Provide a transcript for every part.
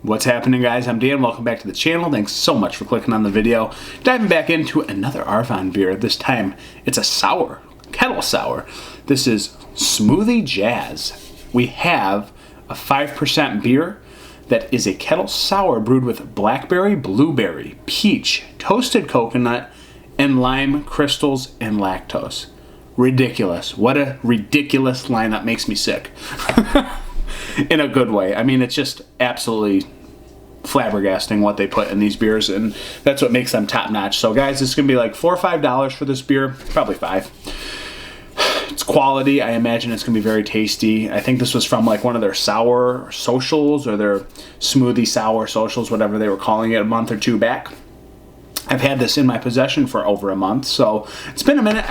What's happening, guys? I'm Dan. Welcome back to the channel. Thanks so much for clicking on the video. Diving back into another Arvon beer. This time it's a sour, Kettle sour. This is Smoothie Jazz. We have a 5% beer that is a Kettle sour brewed with blackberry, blueberry, peach, toasted coconut, and lime crystals and lactose. Ridiculous. What a ridiculous lineup. Makes me sick. In a good way. I mean, it's just absolutely flabbergasting what they put in these beers, and that's what makes them top notch. So guys, it's gonna be like $4 or $5 for this beer, probably $5. It's quality. I imagine it's gonna be very tasty. I think this was from like one of their sour socials or their smoothie sour socials, whatever they were calling it, a month or two back. I've had this in my possession for over a month, so it's been a minute.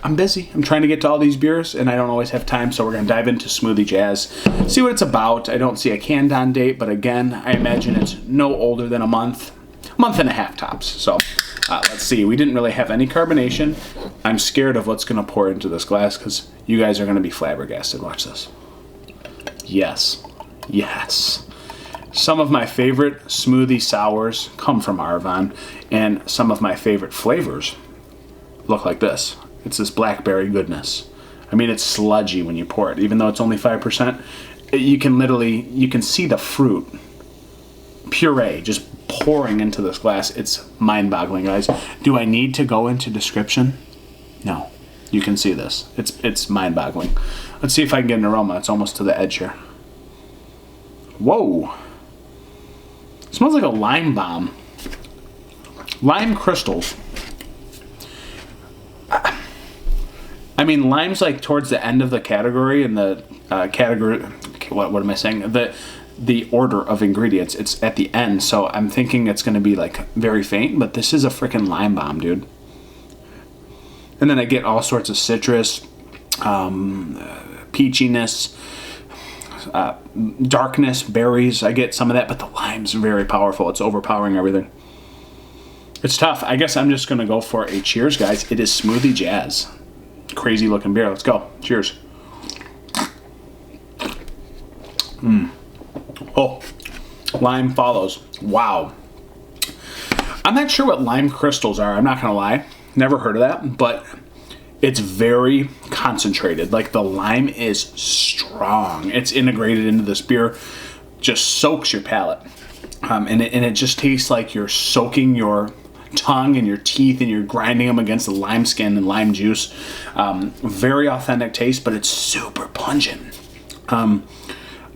I'm busy. I'm trying to get to all these beers, and I don't always have time, so we're going to dive into Smoothie Jazz, see what it's about. I don't see a canned on date, but again, I imagine it's no older than a month and a half tops. So let's see. We didn't really have any carbonation. I'm scared of what's going to pour into this glass because you guys are going to be flabbergasted. Watch this. Yes. Yes. Some of my favorite smoothie sours come from Arvon, and some of my favorite flavors look like this. It's this blackberry goodness. I mean, it's sludgy when you pour it, even though it's only 5%. You can see the fruit puree just pouring into this glass. It's mind-boggling, guys. Do I need to go into description? No. You can see this. It's mind-boggling. Let's see if I can get an aroma. It's almost to the edge here. Whoa. It smells like a lime bomb. Lime crystals. I mean, lime's like towards the end of the category, and the category. What am I saying? The order of ingredients. It's at the end, so I'm thinking it's going to be like very faint. But this is a freaking lime bomb, dude. And then I get all sorts of citrus, peachiness. Darkness, berries, I get some of that, but the lime's very powerful. It's overpowering everything. It's tough. I guess I'm just going to go for a cheers, guys. It is Smoothie Jazz. Crazy looking beer. Let's go. Cheers. Oh, lime follows. Wow. I'm not sure what lime crystals are. I'm not going to lie. Never heard of that, but it's very concentrated. Like the lime is strong. It's integrated into this beer. Just soaks your palate. And it just tastes like you're soaking your tongue and your teeth and you're grinding them against the lime skin and lime juice. Very authentic taste, but it's super pungent.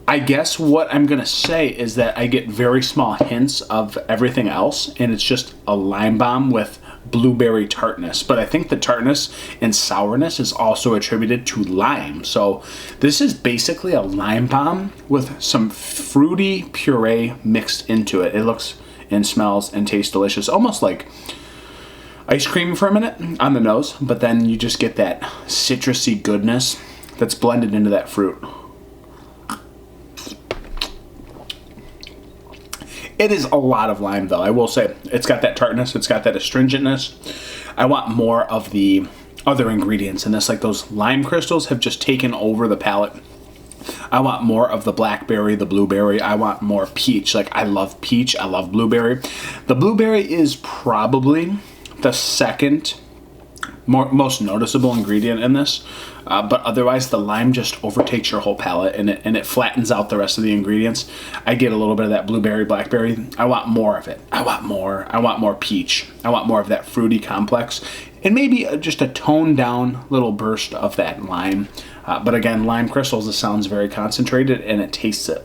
I guess what I'm going to say is that I get very small hints of everything else, and it's just a lime bomb with blueberry tartness. But I think the tartness and sourness is also attributed to lime. So this is basically a lime bomb with some fruity puree mixed into it. It looks and smells and tastes delicious. Almost like ice cream for a minute on the nose, but then you just get that citrusy goodness that's blended into that fruit. It is a lot of lime, though. I will say it's got that tartness. It's got that astringentness. I want more of the other ingredients in this. Like those lime crystals have just taken over the palate. I want more of the blackberry, the blueberry. I want more peach. Like I love peach. I love blueberry. The blueberry is probably the second most noticeable ingredient in this, but otherwise the lime just overtakes your whole palate, and it flattens out the rest of the ingredients. I get a little bit of that blueberry, blackberry. I want more of it. I want more peach. I want more of that fruity complex, and maybe just a toned down little burst of that lime. But again, lime crystals, it sounds very concentrated, and it tastes it.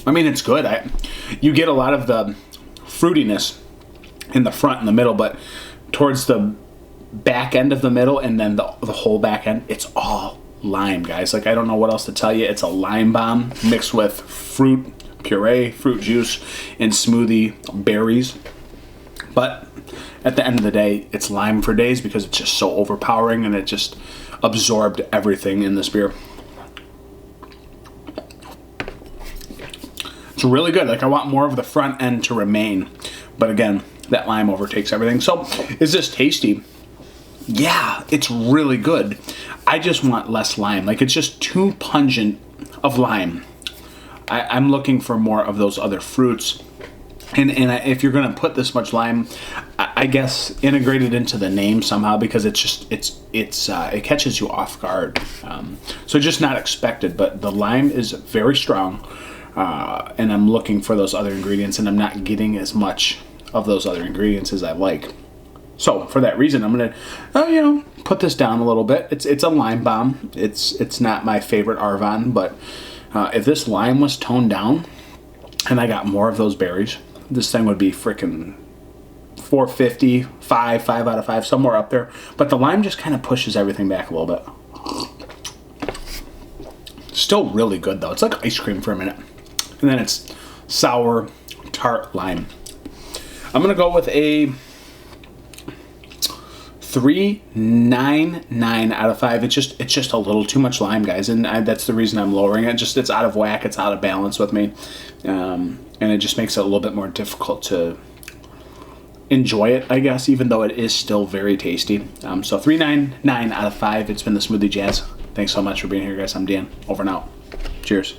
I mean, it's good. You get a lot of the fruitiness in the front and the middle, but towards the back end of the middle and then the whole back end, it's all lime, guys. Like I don't know what else to tell you. It's a lime bomb mixed with fruit puree, fruit juice, and smoothie berries. But at the end of the day, it's lime for days because it's just so overpowering, and it just absorbed everything in this beer. It's really good. Like I want more of the front end to remain, but again, that lime overtakes everything. So is this tasty? Yeah, it's really good. I just want less lime. Like it's just too pungent of lime. I'm looking for more of those other fruits. And if you're going to put this much lime, I guess integrate it into the name somehow, because it catches you off guard. So just not expected, but the lime is very strong, and I'm looking for those other ingredients, and I'm not getting as much of those other ingredients as I like. So for that reason, I'm gonna put this down a little bit. It's a lime bomb. It's not my favorite Arvon, but if this lime was toned down and I got more of those berries, this thing would be freaking 450, 5 out of 5, somewhere up there. But the lime just kind of pushes everything back a little bit. Still really good though. It's like ice cream for a minute. And then it's sour, tart lime. I'm gonna go with a 3.99 out of 5. It's just a little too much lime, guys, and that's the reason I'm lowering it. It's out of whack. It's out of balance with me, and it just makes it a little bit more difficult to enjoy it, I guess, even though it is still very tasty. So 3.99 out of 5. It's been the Smoothie Jazz. Thanks so much for being here, guys. I'm Dan. Over and out. Cheers.